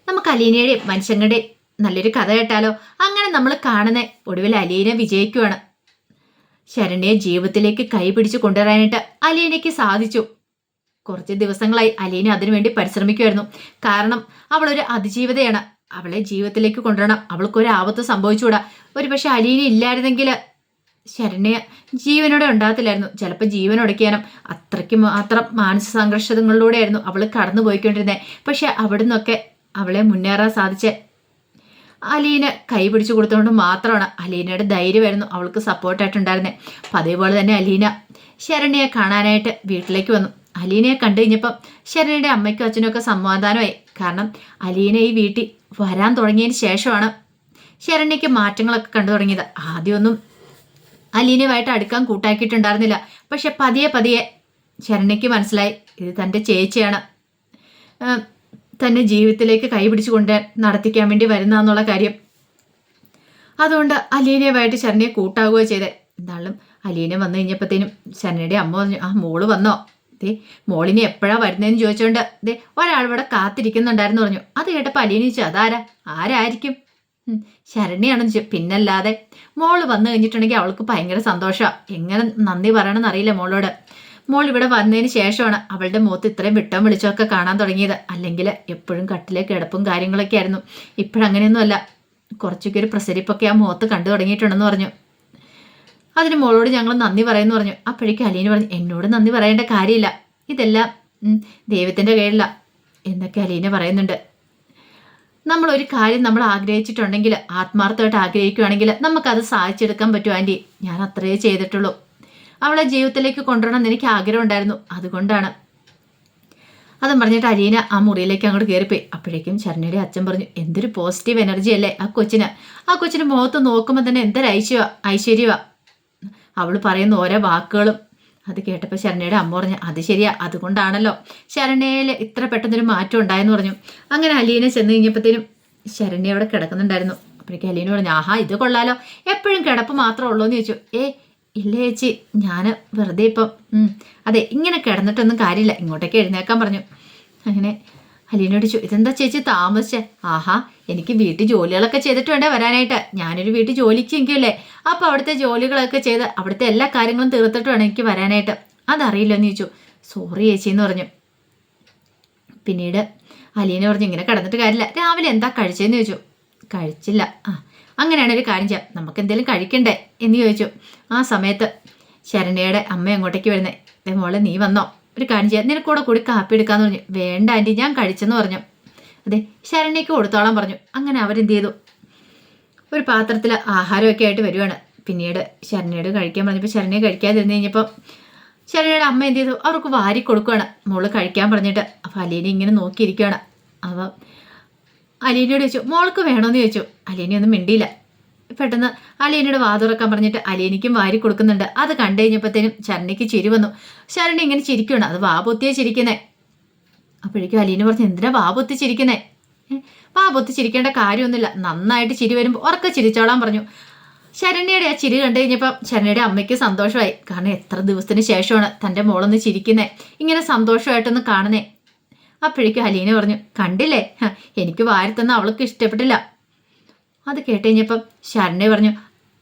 നമുക്ക് അലീനയുടെയും മനുഷ്യങ്ങളുടെയും നല്ലൊരു കഥ കേട്ടാലോ? അങ്ങനെ നമ്മൾ കാണുന്ന ഒടുവിൽ അലീന വിജയിക്കുവാണ്. ശരണ്യെ ജീവിതത്തിലേക്ക് കൈപിടിച്ച് കൊണ്ടുവരാനായിട്ട് അലീനയ്ക്ക് സാധിച്ചു. കുറച്ച് ദിവസങ്ങളായി അലീന അതിനുവേണ്ടി പരിശ്രമിക്കുമായിരുന്നു. കാരണം അവളൊരു അതിജീവിതയാണ്. അവളെ ജീവിതത്തിലേക്ക് കൊണ്ടുവരണം. അവൾക്കൊരു ആപത്ത് സംഭവിച്ചുകൂടാ. ഒരുപക്ഷെ അലീന ഇല്ലായിരുന്നെങ്കിൽ ശരണ്യ ജീവനോടെ ഉണ്ടാകത്തില്ലായിരുന്നു. ചിലപ്പോൾ ജീവൻ ഒടുക്കാനും അത്രയ്ക്ക് മാത്രം മാനസിക സംഘർഷങ്ങളിലൂടെയായിരുന്നു അവൾ കടന്നു പോയിക്കൊണ്ടിരുന്നത്. പക്ഷെ അവിടുന്നൊക്കെ അവളെ മുന്നേറാൻ സാധിച്ച അലീന കൈ പിടിച്ചു കൊടുത്തുകൊണ്ട് മാത്രമാണ്. അലീനയുടെ ധൈര്യമായിരുന്നു അവൾക്ക് സപ്പോർട്ടായിട്ടുണ്ടായിരുന്നത്. അപ്പം അതേപോലെ തന്നെ അലീന ശരണ്യയെ കാണാനായിട്ട് വീട്ടിലേക്ക് വന്നു. അലീനയെ കണ്ടു കഴിഞ്ഞപ്പം ശരണ്യയുടെ അമ്മയ്ക്കും അച്ഛനും ഒക്കെ സമാധാനമായി. കാരണം അലീന ഈ വീട്ടിൽ വരാൻ തുടങ്ങിയതിന് ശേഷമാണ് ശരണ്യയ്ക്ക് മാറ്റങ്ങളൊക്കെ കണ്ടു തുടങ്ങിയത്. ആദ്യമൊന്നും അലീനയുമായിട്ട് അടുക്കാൻ കൂട്ടാക്കിയിട്ടുണ്ടായിരുന്നില്ല. പക്ഷെ പതിയെ പതിയെ ശരണ്യയ്ക്ക് മനസ്സിലായി ഇത് തൻ്റെ ചേച്ചിയാണ് തന്നെ ജീവിതത്തിലേക്ക് കൈപിടിച്ചു കൊണ്ട് നടത്തിക്കാൻ വേണ്ടി വരുന്നതെന്നുള്ള കാര്യം. അതുകൊണ്ട് അലീനയുമായിട്ട് ശരണ്യെ കൂട്ടാവുകയോ ചെയ്തേ. എന്തായാലും അലീന വന്നു കഴിഞ്ഞപ്പോഴത്തേനും ശരണ്യയുടെ അമ്മ പറഞ്ഞു, ആ മോള് വന്നോ? ദേ മോളിനി എപ്പോഴാണ് വരുന്നതെന്ന് ചോദിച്ചോണ്ട് ദേ ഒരാൾ ഇവിടെ കാത്തിരിക്കുന്നുണ്ടായിരുന്നു പറഞ്ഞു. അത് കേട്ടപ്പോൾ അലീന ചോദിച്ചു, അതാരാ? ആരായിരിക്കും? ശരണ്യാണെന്ന് ചോദിച്ചു. പിന്നല്ലാതെ മോള് വന്നു കഴിഞ്ഞിട്ടുണ്ടെങ്കിൽ അവൾക്ക് ഭയങ്കര സന്തോഷമാണ്. എങ്ങനെ നന്ദി പറയണമെന്ന് അറിയില്ല മോളോട്. മോൾ ഇവിടെ വന്നതിന് ശേഷമാണ് അവളുടെ മുഖത്ത് ഇത്രയും വിട്ടം വിളിച്ചൊക്കെ കാണാൻ തുടങ്ങിയത്. അല്ലെങ്കിൽ എപ്പോഴും കട്ടിലെ കിടപ്പും കാര്യങ്ങളൊക്കെ ആയിരുന്നു. ഇപ്പോഴങ്ങനെയൊന്നുമല്ല. കുറച്ചൊക്കെ ഒരു പ്രസരിപ്പൊക്കെ ആ മുഖത്ത് കണ്ടു തുടങ്ങിയിട്ടുണ്ടെന്ന് പറഞ്ഞു. അതിന് മോളോട് ഞങ്ങൾ നന്ദി പറയുമെന്ന് പറഞ്ഞു. അപ്പോഴേക്കും അലീന പറഞ്ഞു, എന്നോട് നന്ദി പറയേണ്ട കാര്യമില്ല, ഇതെല്ലാം ദൈവത്തിൻ്റെ കീഴില എന്നൊക്കെ അലീന പറയുന്നുണ്ട്. നമ്മളൊരു കാര്യം നമ്മൾ ആഗ്രഹിച്ചിട്ടുണ്ടെങ്കിൽ, ആത്മാർത്ഥമായിട്ട് ആഗ്രഹിക്കുകയാണെങ്കിൽ നമുക്കത് സാധിച്ചെടുക്കാൻ പറ്റും ആൻറ്റി. ഞാൻ അത്രയേ ചെയ്തിട്ടുള്ളൂ. അവളെ ജീവിതത്തിലേക്ക് കൊണ്ടുവരണമെന്ന് എനിക്ക് ആഗ്രഹം ഉണ്ടായിരുന്നു. അതുകൊണ്ടാണ്. അതും പറഞ്ഞിട്ട് അലീന ആ മുറിയിലേക്ക് അങ്ങോട്ട് കയറിപ്പോയി. അപ്പോഴേക്കും ശരണ്യയുടെ അച്ഛൻ പറഞ്ഞു, എന്തൊരു പോസിറ്റീവ് എനർജി അല്ലേ ആ കൊച്ചിന് മുഖത്ത് നോക്കുമ്പോൾ തന്നെ എന്തൊരു ഐശ്വര്യവാ അവൾ പറയുന്ന ഓരോ വാക്കുകളും. അത് കേട്ടപ്പോൾ ശരണ്യയുടെ അമ്മ പറഞ്ഞു, അത് ശരിയാ, അതുകൊണ്ടാണല്ലോ ശരണ്യയിൽ ഇത്ര പെട്ടെന്നൊരു മാറ്റം ഉണ്ടായെന്ന് പറഞ്ഞു. അങ്ങനെ അലീന ചെന്ന് കഴിഞ്ഞപ്പോഴത്തേനും ശരണ്യ അവിടെ കിടക്കുന്നുണ്ടായിരുന്നു. അപ്പോഴേക്കും അലീന പറഞ്ഞു, ആഹാ ഇത് കൊള്ളാലോ, എപ്പോഴും കിടപ്പ് മാത്രമേ ഉള്ളൂ എന്ന് ചോദിച്ചു. ഇല്ല ചേച്ചി, ഞാൻ വെറുതെ ഇപ്പം അതെ ഇങ്ങനെ കിടന്നിട്ടൊന്നും കാര്യമില്ല, ഇങ്ങോട്ടേക്ക് എഴുന്നേക്കാൻ പറഞ്ഞു. അങ്ങനെ അലീനോട് ചോദിച്ചു, ഇതെന്താ ചേച്ചി താമസിച്ചേ? ആഹാ എനിക്ക് വീട്ടിൽ ജോലികളൊക്കെ ചെയ്തിട്ട് വേണ്ടേ വരാനായിട്ട്. ഞാനൊരു വീട്ടിൽ ജോലിക്ക് എങ്കിലല്ലേ, അപ്പോൾ അവിടുത്തെ ജോലികളൊക്കെ ചെയ്ത് അവിടുത്തെ എല്ലാ കാര്യങ്ങളും തീർത്തിട്ട് വേണം എനിക്ക് വരാനായിട്ട്. അതറിയില്ലെന്ന് ചോദിച്ചു. സോറി ചേച്ചി എന്ന് പറഞ്ഞു. പിന്നീട് അലീന പറഞ്ഞു, ഇങ്ങനെ കിടന്നിട്ട് കാര്യമില്ല, രാവിലെ എന്താ കഴിച്ചതെന്ന് ചോദിച്ചു. കഴിച്ചില്ല. അങ്ങനെയാണ് ഒരു കാര്യം ചെയ്യാം, നമുക്ക് എന്തെങ്കിലും കഴിക്കണ്ടേ എന്ന് ചോദിച്ചു. ആ സമയത്ത് ശരണ്യയുടെ അമ്മ അങ്ങോട്ടേക്ക് വരുന്നേ, മോളെ നീ വന്നോ, ഒരു കാര്യം ചെയ്യാം, നിനക്കൂടെ കൂടി കാപ്പി എടുക്കാന്ന് പറഞ്ഞു. വേണ്ട ആൻറ്റി, ഞാൻ കഴിച്ചെന്ന് പറഞ്ഞു. അതെ ശരണ്യക്ക് കൊടുത്തോളാൻ പറഞ്ഞു. അങ്ങനെ അവരെന്ത് ചെയ്തു, ഒരു പാത്രത്തിൽ ആഹാരമൊക്കെ ആയിട്ട് വരുവാണ്. പിന്നീട് ശരണ്യോട് കഴിക്കാൻ പറഞ്ഞപ്പോൾ ശരണ്യ കഴിക്കാതിരുന്ന് കഴിഞ്ഞപ്പോൾ ശരണ്യയുടെ അമ്മ എന്ത് ചെയ്തു, അവർക്ക് വാരി കൊടുക്കുകയാണ് മോള് കഴിക്കാൻ പറഞ്ഞിട്ട്. അപ്പോൾ അലീന ഇങ്ങനെ നോക്കിയിരിക്കുകയാണ്. അപ്പോൾ അലീനയോട് ചോദിച്ചു, മോൾക്ക് വേണമെന്ന് ചോദിച്ചു. അലീനയൊന്നും മിണ്ടിയില്ല. പെട്ടെന്ന് അലീനയുടെ വാതുറക്കാൻ പറഞ്ഞിട്ട് അലീനയ്ക്കും വാരി കൊടുക്കുന്നുണ്ട്. അത് കണ്ടു കഴിഞ്ഞപ്പോഴത്തേനും ശരണ്യക്ക് ചിരി വന്നു. ശരണ്യ ഇങ്ങനെ ചിരിക്കുകയാണ്, അത് വാപൊത്തിയെ ചിരിക്കുന്നേ. അപ്പോഴേക്കും അലീന പറഞ്ഞു, എന്തിനാ വാപൊത്തി ചിരിക്കുന്നേ? വാപൊത്തി ചിരിക്കേണ്ട കാര്യമൊന്നുമില്ല, നന്നായിട്ട് ചിരി വരുമ്പോൾ ഉറക്കെ ചിരിച്ചോളാൻ പറഞ്ഞു. ശരണ്യയുടെ ആ ചിരി കണ്ടു കഴിഞ്ഞപ്പോൾ ശരണ്യയുടെ അമ്മയ്ക്ക് സന്തോഷമായി. കാരണം എത്ര ദിവസത്തിന് ശേഷമാണ് തൻ്റെ മോളൊന്ന് ചിരിക്കുന്നേ, ഇങ്ങനെ സന്തോഷമായിട്ടൊന്ന് കാണുന്നേ. അപ്പോഴേക്കും അലീന പറഞ്ഞു, കണ്ടില്ലേ എനിക്ക് വാരിത്തന്ന അവൾക്ക് ഇഷ്ടപ്പെട്ടില്ല. അത് കേട്ടുകഴിഞ്ഞപ്പം ശരണ്യ പറഞ്ഞു,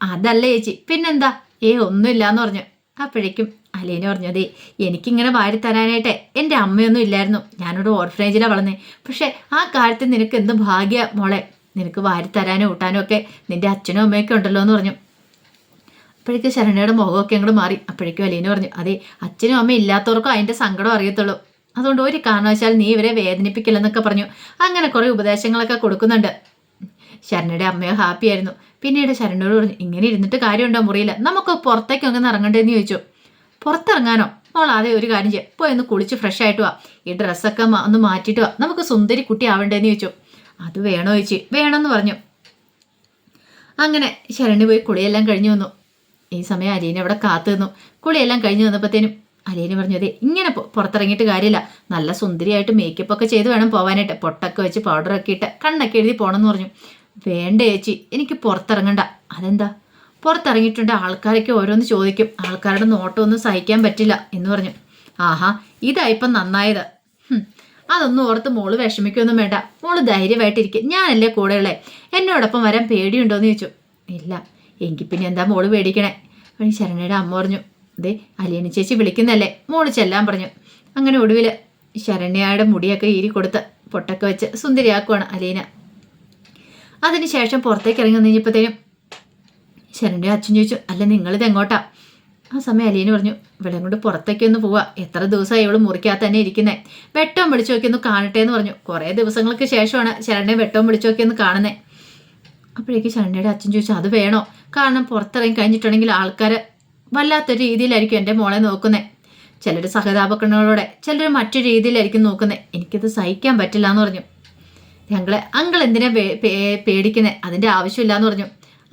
അതല്ല ചേച്ചി പിന്നെന്താ, ഒന്നുമില്ല എന്ന് പറഞ്ഞു. അപ്പോഴേക്കും അലീന പറഞ്ഞു, അതെ എനിക്കിങ്ങനെ വാരി തരാനായിട്ട് എൻ്റെ അമ്മയൊന്നും ഇല്ലായിരുന്നു, ഞാനൊരു ഓർഫനേജിലാണ് വളർന്നേ. പക്ഷെ ആ കാര്യത്തിൽ നിനക്ക് എന്ത് ഭാഗ്യ മോളെ, നിനക്ക് വാരി തരാനും ഊട്ടാനും ഒക്കെ നിൻ്റെ അച്ഛനും അമ്മയൊക്കെ ഉണ്ടല്ലോ എന്ന് പറഞ്ഞു. അപ്പോഴേക്കും ശരണ്യയുടെ മുഖമൊക്കെ അങ്ങോട്ട് മാറി. അപ്പോഴേക്കും അലീന പറഞ്ഞു, അതെ അച്ഛനും അമ്മയും ഇല്ലാത്തവർക്കും അതിൻ്റെ സങ്കടം അറിയത്തുള്ളൂ, അതുകൊണ്ട് ഒരു കാരണവശാൽ നീ ഇവരെ വേദനിപ്പിക്കില്ലെന്നൊക്കെ പറഞ്ഞു. അങ്ങനെ കുറേ ഉപദേശങ്ങളൊക്കെ കൊടുക്കുന്നുണ്ട്. ശരണ്യയുടെ അമ്മയോ ഹാപ്പി ആയിരുന്നു. പിന്നീട് ശരണ്യോട് പറഞ്ഞു, ഇങ്ങനെ ഇരുന്നിട്ട് കാര്യമുണ്ടോ മുറിയിൽ, നമുക്ക് പുറത്തേക്ക് അങ്ങനെ ഇറങ്ങണ്ടേന്ന് ചോദിച്ചു. പുറത്തിറങ്ങാനോ? മോൾ ആദ്യം ഒരു കാര്യം ചെയ്യാം, പോയി ഒന്ന് കുളിച്ച് ഫ്രഷ് ആയിട്ട് വാ, ഈ ഡ്രസ്സൊക്കെ ഒന്ന് മാറ്റിയിട്ട് വാ, നമുക്ക് സുന്ദരി കുട്ടി ആവണ്ടേന്ന് ചോദിച്ചു. അത് വേണോ ചേച്ചി? വേണമെന്ന് പറഞ്ഞു. അങ്ങനെ ശരണ്യ പോയി കുളിയെല്ലാം കഴിഞ്ഞു വന്നു. ഈ സമയം അലീന അവിടെ കാത്തു നിന്നു. കുളിയെല്ലാം കഴിഞ്ഞു വന്നപ്പോഴത്തേനും അലീന പറഞ്ഞു, അതെ ഇങ്ങനെ പുറത്തിറങ്ങിയിട്ട് കാര്യമില്ല, നല്ല സുന്ദരിയായിട്ട് മേക്കപ്പ് ഒക്കെ ചെയ്ത് വേണം പോകാനായിട്ട്, പൊട്ടൊക്കെ വെച്ച് പൗഡറൊക്കെ ഇട്ട് കണ്ണൊക്കെ എഴുതി പോകണമെന്ന് പറഞ്ഞു. വേണ്ട ചേച്ചി, എനിക്ക് പുറത്തിറങ്ങണ്ട. അതെന്താ? പുറത്തിറങ്ങിയിട്ടുണ്ട് ആൾക്കാരൊക്കെ ഓരോന്ന് ചോദിക്കും, ആൾക്കാരുടെ നോട്ടമൊന്നും സഹിക്കാൻ പറ്റില്ല എന്ന് പറഞ്ഞു. ആഹാ ഇതായിപ്പം നന്നായത്. അതൊന്നും ഓർത്ത് മോള് വിഷമിക്കൊന്നും വേണ്ട. മോള് ധൈര്യമായിട്ടിരിക്കും. ഞാനല്ലേ കൂടെയുള്ളേ. എന്നോടൊപ്പം വരാൻ പേടിയുണ്ടോയെന്ന് ചോദിച്ചു. ഇല്ല. എങ്കിൽ പിന്നെ എന്താ മോള് പേടിക്കണേ? അപ്പം ശരണ്യയുടെ അമ്മ പറഞ്ഞു, അതെ അലീന ചേച്ചി വിളിക്കുന്നല്ലേ, മോള് ചെല്ലാൻ പറഞ്ഞു. അങ്ങനെ ഒടുവിൽ ശരണ്യയുടെ മുടിയൊക്കെ ഈരി കൊടുത്ത് പൊട്ടൊക്കെ വെച്ച് സുന്ദരിയാക്കുവാണ് അലീന. അതിനുശേഷം പുറത്തേക്ക് ഇറങ്ങി കഴിഞ്ഞപ്പോഴത്തേനും ശരണ്യ അച്ഛൻ ചോദിച്ചു, അല്ല നിങ്ങളിത് എങ്ങോട്ടാ? ആ സമയം അലീന പറഞ്ഞു, ഇവിടെ കൊണ്ട് പുറത്തേക്കൊന്ന് പോവാ. എത്ര ദിവസമായി ഇവള് മുറിക്കകത്ത് തന്നെ ഇരിക്കുന്നേ. വെട്ടവും വിളിച്ചു നോക്കി ഒന്ന് കാണട്ടെ എന്ന് പറഞ്ഞു. കുറേ ദിവസങ്ങൾക്ക് ശേഷമാണ് ശരണ്യ വെട്ടവും വിളിച്ചു നോക്കി ഒന്ന് കാണുന്നേ. അപ്പോഴേക്ക് ശരണ്യയുടെ അച്ഛൻ ചോദിച്ചു, അത് വേണോ? കാരണം പുറത്തിറങ്ങി കഴിഞ്ഞിട്ടുണ്ടെങ്കിൽ ആൾക്കാർ വല്ലാത്തൊരു രീതിയിലായിരിക്കും എൻ്റെ മോളെ നോക്കുന്നത്. ചിലർ സഹതാപക്കണ്ണുകളോടെ, ചിലർ മറ്റൊരു രീതിയിലായിരിക്കും നോക്കുന്നത്. എനിക്കത് സഹിക്കാൻ പറ്റില്ല എന്ന് പറഞ്ഞു. അങ്കിൾ എന്തിനാ പേടിക്കുന്നത്? അതിൻ്റെ ആവശ്യമില്ലാന്ന് പറഞ്ഞു.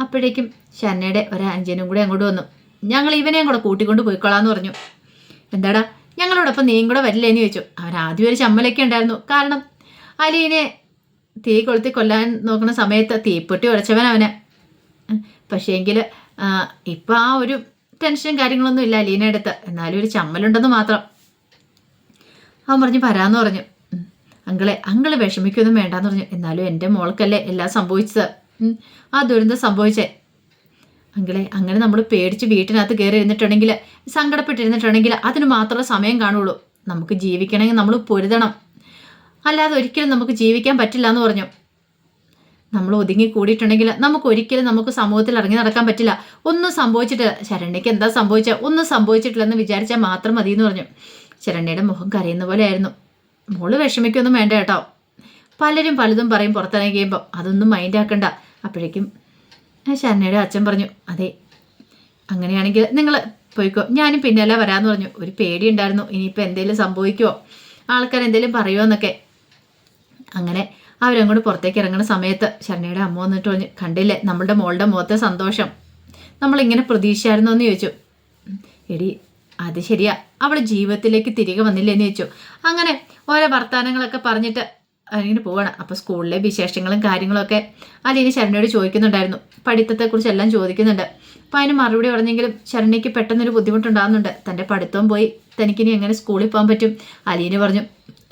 അപ്പോഴേക്കും ശരണ്യയുടെ ഒരഞ്ചനും കൂടെ അങ്ങോട്ട് വന്നു. ഞങ്ങൾ ഇവനെയും കൂടെ കൂട്ടിക്കൊണ്ട് പോയിക്കോളാന്ന് പറഞ്ഞു. എന്താടാ ഞങ്ങളോടൊപ്പം നീയും കൂടെ വരില്ലേന്ന് ചോദിച്ചു. അവൻ ആദ്യം ഒരു ചമ്മലൊക്കെ ഉണ്ടായിരുന്നു. കാരണം അലീനെ തീ കൊളുത്തി കൊല്ലാൻ നോക്കുന്ന സമയത്ത് തീപ്പൊട്ടി ഉടച്ചവൻ അവന്. പക്ഷേങ്കിൽ ഇപ്പം ആ ഒരു ടെൻഷനും കാര്യങ്ങളൊന്നും ഇല്ല അലീനയുടെ അടുത്ത്. എന്നാലും ഒരു ചമ്മലുണ്ടെന്ന് മാത്രം. അവൻ പറഞ്ഞു വരാമെന്ന് പറഞ്ഞു. അങ്കിള് വിഷമിക്കൊന്നും വേണ്ടാന്ന് പറഞ്ഞു. എന്നാലും എൻ്റെ മോൾക്കല്ലേ എല്ലാം സംഭവിച്ചത്. ആ ദുരന്തം സംഭവിച്ചേ. അങ്ങനെ നമ്മൾ പേടിച്ച് വീട്ടിനകത്ത് കയറി ഇരുന്നിട്ടുണ്ടെങ്കിൽ, സങ്കടപ്പെട്ടിരുന്നിട്ടുണ്ടെങ്കിൽ അതിന് മാത്രമേ സമയം കാണുള്ളൂ. നമുക്ക് ജീവിക്കണമെങ്കിൽ നമ്മൾ പൊരുതണം. അല്ലാതെ ഒരിക്കലും നമുക്ക് ജീവിക്കാൻ പറ്റില്ല എന്ന് പറഞ്ഞു. നമ്മൾ ഒതുങ്ങി കൂടിയിട്ടുണ്ടെങ്കിൽ നമുക്ക് സമൂഹത്തിൽ ഇറങ്ങി നടക്കാൻ പറ്റില്ല. ഒന്നും സംഭവിച്ചിട്ടില്ല. ശരണ്യക്ക് എന്താ സംഭവിച്ചത്? ഒന്നും സംഭവിച്ചിട്ടില്ലെന്ന് വിചാരിച്ചാൽ മാത്രം മതി എന്ന് പറഞ്ഞു. ശരണ്യയുടെ മുഖം കരയുന്ന പോലെ ആയിരുന്നു. മോള് വിഷമിക്കൊന്നും വേണ്ട കേട്ടോ. പലരും പലതും പറയും പുറത്തിറങ്ങി കഴിയുമ്പോൾ. അതൊന്നും മൈൻഡാക്കണ്ട. അപ്പോഴേക്കും ശരണ്യയുടെ അച്ഛൻ പറഞ്ഞു, അതെ അങ്ങനെയാണെങ്കിൽ നിങ്ങൾ പോയിക്കോ, ഞാനും പിന്നെയല്ല വരാമെന്ന് പറഞ്ഞു. ഒരു പേടിയുണ്ടായിരുന്നു, ഇനിയിപ്പോൾ എന്തെങ്കിലും സംഭവിക്കുമോ, ആൾക്കാർ എന്തെങ്കിലും പറയുമോ എന്നൊക്കെ. അങ്ങനെ അവരങ്ങോട്ട് പുറത്തേക്ക് ഇറങ്ങുന്ന സമയത്ത് ശരണ്യയുടെ അമ്മ വന്നിട്ട് പറഞ്ഞു, കണ്ടില്ലേ നമ്മളുടെ മോളുടെ മുഖത്തെ സന്തോഷം, നമ്മളിങ്ങനെ പ്രതീക്ഷിച്ചായിരുന്നോ എന്ന് ചോദിച്ചു. എടി അത് ശരിയാ, അവൾ ജീവിതത്തിലേക്ക് തിരികെ വന്നില്ലേന്ന് ചോദിച്ചു. അങ്ങനെ ഓരോ വർത്തമാനങ്ങളൊക്കെ പറഞ്ഞിട്ട് അതിങ്ങനെ പോവാണ്. അപ്പോൾ സ്കൂളിലെ വിശേഷങ്ങളും കാര്യങ്ങളൊക്കെ അലീന ശരണ്യയോട് ചോദിക്കുന്നുണ്ടായിരുന്നു. പഠിത്തത്തെക്കുറിച്ചെല്ലാം ചോദിക്കുന്നുണ്ട്. അപ്പോൾ അതിന് മറുപടി പറഞ്ഞെങ്കിലും ശരണ്യയ്ക്ക് പെട്ടെന്നൊരു ബുദ്ധിമുട്ടുണ്ടാകുന്നുണ്ട്. തൻ്റെ പഠിത്തവും പോയി, തനിക്കിനി എങ്ങനെ സ്കൂളിൽ പോകാൻ പറ്റും? അലീന പറഞ്ഞു,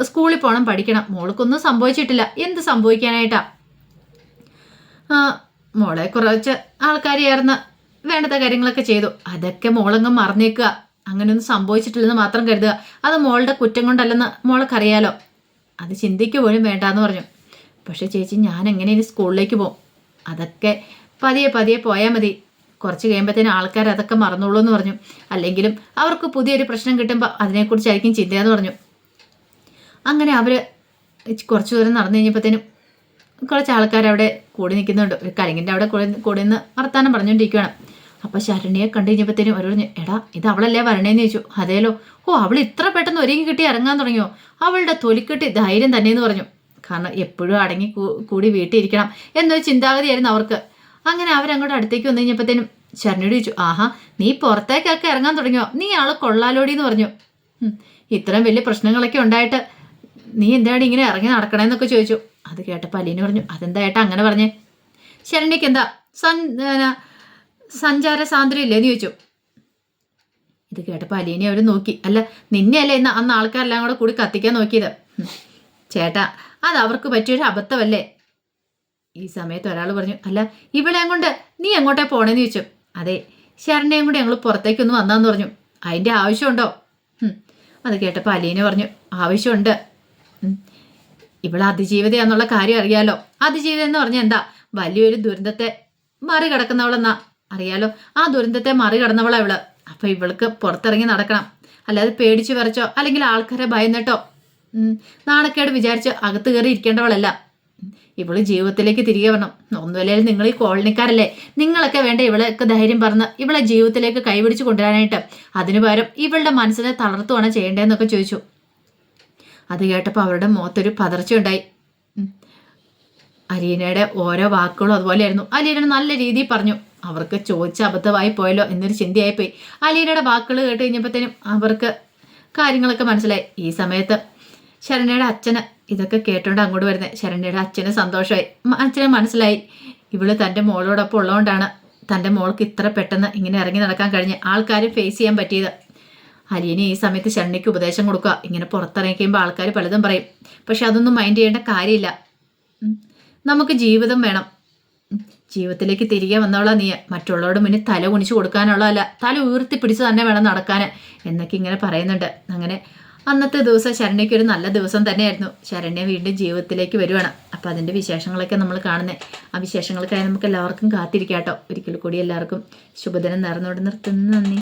സ്കൂളിൽ പോകണം, പഠിക്കണം. മോൾക്കൊന്നും സംഭവിച്ചിട്ടില്ല. എന്ത് സംഭവിക്കാനായിട്ടാ? മോളെ കുറച്ച് ആൾക്കാർ ചേർന്ന് വേണ്ടത്ത കാര്യങ്ങളൊക്കെ ചെയ്തു. അതൊക്കെ മോളങ്ങ് മറന്നേക്കുക. അങ്ങനെയൊന്നും സംഭവിച്ചിട്ടില്ലെന്ന് മാത്രം കരുതുക. അത് മോളുടെ കുറ്റം കൊണ്ടല്ലെന്ന് മോൾക്കറിയാലോ. അത് ചിന്തിക്കുക പോലും വേണ്ടാന്ന് പറഞ്ഞു. പക്ഷേ ചേച്ചി ഞാൻ എങ്ങനെ ഇനി സ്കൂളിലേക്ക് പോകും? അതൊക്കെ പതിയെ പതിയെ പോയാൽ മതി. കുറച്ച് കഴിയുമ്പോഴത്തേനും ആൾക്കാർ അതൊക്കെ മറന്നോളൂ എന്ന് പറഞ്ഞു. അല്ലെങ്കിലും അവർക്ക് പുതിയൊരു പ്രശ്നം കിട്ടുമ്പോൾ അതിനെക്കുറിച്ചായിരിക്കും ചിന്തയെന്ന് പറഞ്ഞു. അങ്ങനെ അവർ കുറച്ച് ദൂരം നടന്നു കഴിഞ്ഞപ്പോഴത്തേനും കുറച്ച് ആൾക്കാർ അവിടെ കൂടി നിൽക്കുന്നുണ്ട്. ഒരു കലിങ്ങിൻ്റെ അവിടെ കൂടി നിന്ന് വർത്താനം പറഞ്ഞുകൊണ്ടിരിക്കുകയാണ്. അപ്പോൾ ശരണ്യയെ കണ്ടു കഴിഞ്ഞപ്പോഴത്തേനും അവർ പറഞ്ഞു, എടാ ഇത് അവളല്ലേ വരണേന്ന് ചോദിച്ചു. അതേലോ. അവൾ ഇത്ര പെട്ടെന്ന് ഒരുങ്ങി കിട്ടി ഇറങ്ങാൻ തുടങ്ങിയോ? അവളുടെ തൊലിക്കെട്ടി ധൈര്യം തന്നെയെന്ന് പറഞ്ഞു. കാരണം എപ്പോഴും അടങ്ങി കൂടി വീട്ടിലിരിക്കണം എന്നൊരു ചിന്താഗതിയായിരുന്നു അവർക്ക്. അങ്ങനെ അവരങ്ങോട്ട് അടുത്തേക്ക് വന്നു കഴിഞ്ഞപ്പോഴത്തേനും ശരണ്യോട് ചോദിച്ചു, ആഹാ നീ പുറത്തേക്കൊക്കെ ഇറങ്ങാൻ തുടങ്ങിയോ? നീ ആള് കൊള്ളാലോടി എന്ന് പറഞ്ഞു. ഇത്രയും വലിയ പ്രശ്നങ്ങളൊക്കെ ഉണ്ടായിട്ട് നീ എന്താണ് ഇങ്ങനെ ഇറങ്ങി നടക്കണേന്നൊക്കെ ചോദിച്ചു. അത് കേട്ടപ്പോൾ അലീന പറഞ്ഞു, അതെന്താ ഏട്ടാ അങ്ങനെ പറഞ്ഞേ? ശരണ്യക്ക് എന്താ സഞ്ചാര സ്വാതന്ത്ര്യം ഇല്ലേന്ന് ചോദിച്ചു. ഇത് കേട്ടപ്പോൾ അലീനെ അവർ നോക്കി. അല്ല നിന്നെയല്ലേ ഇന്ന് അന്ന് ആൾക്കാരെല്ലാം കൂടി കത്തിക്കാൻ നോക്കിയത്? ചേട്ടാ അത് അവർക്ക് പറ്റിയൊരു അബദ്ധമല്ലേ? ഈ സമയത്ത് ഒരാൾ പറഞ്ഞു, അല്ല ഇവളെയും കൊണ്ട് നീ എങ്ങോട്ടേ പോണേന്ന് ചോദിച്ചു. അതെ ശരണ്യയും കൂടി ഞങ്ങൾ പുറത്തേക്കൊന്ന് വന്നാന്ന് പറഞ്ഞു. അതിൻ്റെ ആവശ്യമുണ്ടോ? അത് കേട്ടപ്പോൾ അലീന പറഞ്ഞു, ആവശ്യമുണ്ട്. ഇവൾ അതിജീവിതയാന്നുള്ള കാര്യം അറിയാലോ. അതിജീവിതം എന്ന് പറഞ്ഞാൽ എന്താ? വലിയൊരു ദുരന്തത്തെ മറികടക്കുന്നവളെന്നാ അറിയാലോ. ആ ദുരന്തത്തെ മറികടന്നവളാ ഇവള്. അപ്പം ഇവൾക്ക് പുറത്തിറങ്ങി നടക്കണം. അല്ലാതെ പേടിച്ച് വരച്ചോ അല്ലെങ്കിൽ ആൾക്കാരെ ഭയന്നിട്ടോ നാണക്കേട് വിചാരിച്ച് അകത്ത് കയറി ഇരിക്കേണ്ടവളല്ല. ഇവള് ജീവിതത്തിലേക്ക് തിരികെ വരണം. ഒന്നുമല്ലേ നിങ്ങൾ ഈ കോളനിക്കാരല്ലേ, നിങ്ങളൊക്കെ വേണ്ട ഇവളെയൊക്കെ ധൈര്യം പറഞ്ഞ് ഇവളെ ജീവിതത്തിലേക്ക് കൈപിടിച്ച് കൊണ്ടുവരാനായിട്ട്. അതിനു പകരം ഇവളുടെ മനസ്സിനെ തളർത്തുവാണ് ചെയ്യേണ്ടതെന്നൊക്കെ ചോദിച്ചു. അത് കേട്ടപ്പോൾ അവരുടെ മുഖത്തൊരു പതർച്ചയുണ്ടായി. അലീനയുടെ ഓരോ വാക്കുകളും അതുപോലെയായിരുന്നു. അലീന നല്ല രീതിയിൽ പറഞ്ഞു. അവർക്ക് ചോദിച്ച അബദ്ധമായി പോയല്ലോ എന്നൊരു ചിന്തയായിപ്പോയി. അലീനയുടെ വാക്കുകൾ കേട്ട് കഴിഞ്ഞപ്പോഴത്തേനും അവർക്ക് കാര്യങ്ങളൊക്കെ മനസ്സിലായി. ഈ സമയത്ത് ശരണ്യയുടെ അച്ഛന് ഇതൊക്കെ കേട്ടോണ്ട് അങ്ങോട്ട് വരുന്നത്. ശരണ്യയുടെ അച്ഛന് സന്തോഷമായി. അച്ഛന് മനസ്സിലായി ഇവള് തൻ്റെ മോളോടൊപ്പം ഉള്ളതുകൊണ്ടാണ് തൻ്റെ മോൾക്ക് ഇത്ര പെട്ടെന്ന് ഇങ്ങനെ ഇറങ്ങി നടക്കാൻ കഴിഞ്ഞ് ആൾക്കാരെ ഫേസ് ചെയ്യാൻ പറ്റിയത്. അലീന ഈ സമയത്ത് ശരണ്യയ്ക്ക് ഉപദേശം കൊടുക്കുക. ഇങ്ങനെ പുറത്തിറങ്ങി കഴിയുമ്പോൾ ആൾക്കാർ പലതും പറയും. പക്ഷെ അതൊന്നും മൈൻഡ് ചെയ്യേണ്ട കാര്യമില്ല. നമുക്ക് ജീവിതം വേണം. ജീവിതത്തിലേക്ക് തിരികെ വന്നവളാ നീ. മറ്റുള്ളവരുടെ മുന്നിൽ തല കുനിച്ചു കൊടുക്കാനുള്ളതല്ല, തല ഉയർത്തി പിടിച്ച് തന്നെ വേണം നടക്കാൻ എന്നൊക്കെ ഇങ്ങനെ പറയുന്നുണ്ട്. അങ്ങനെ അന്നത്തെ ദിവസം ശരണ്യയ്ക്ക് ഒരു നല്ല ദിവസം തന്നെയായിരുന്നു. ശരണ്യ വീണ്ടും ജീവിതത്തിലേക്ക് വരുവാണ്. അപ്പോൾ അതിൻ്റെ വിശേഷങ്ങളൊക്കെ നമ്മൾ കാണുന്നത്. ആ വിശേഷങ്ങൾക്കായി നമുക്ക് എല്ലാവർക്കും കാത്തിരിക്കാം കേട്ടോ. ഒരിക്കൽ കൂടി എല്ലാവർക്കും ശുഭദിനം നേർന്നുകൊണ്ട് നിർത്തുന്നു. നന്ദി.